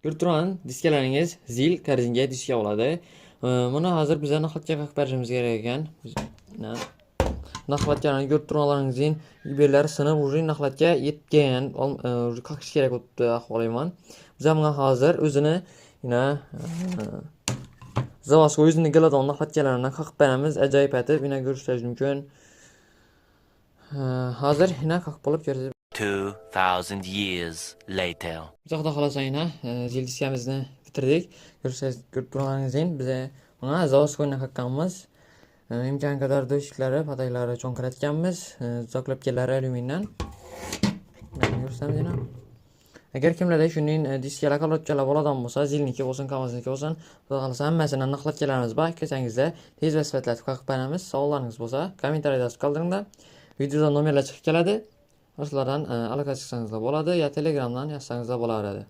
Ko'rib turgan diskalaringiz zil korzinga diska bo'ladi. Buni hozir biza naxlatga qaqib berishimiz kerak ekan. Naxlatlarni ko'rib turganlaringizning ibelari sinib, уже naxlatga yetgan, qaqish kerak bo'libdi ahvolayman. Biz bunga hozir o'zini zavodga o'zini keladigan naxlatchalarni qaqib beramiz. Ajoyib etib, ko'rishingiz mumkin. Hozir qaqib bo'lib ko'rasiz. 2000 years later. Biz xudo xolasa zil diskamizni bitirdik. Ko'rib turganlaringizdek biz buni zavodga qaqqanmiz. İmkan kadar döşükleri, pataylari cho'nqiratganmiz. Zoklapkalari alyumindan. Ko'rsatamiz yana. Agar kimlarda shuning diskalar qolotchalar bo'ladigan bo'lsa, zilniki bo'lsin, kamazniki bo'lsin, xudo xolasa hammasini naxlatkalarimiz bor. Kelsangizda tez va sifatli qaqib beramiz. Savollaringiz bo'lsa, kommentariyada yozib qoldiringlar. Videoda nomerlar chiqib keladi. O'shalardan aloqa qilsangizlar bo'ladi, yo Telegramdan yozsangizlar bo'laveradi.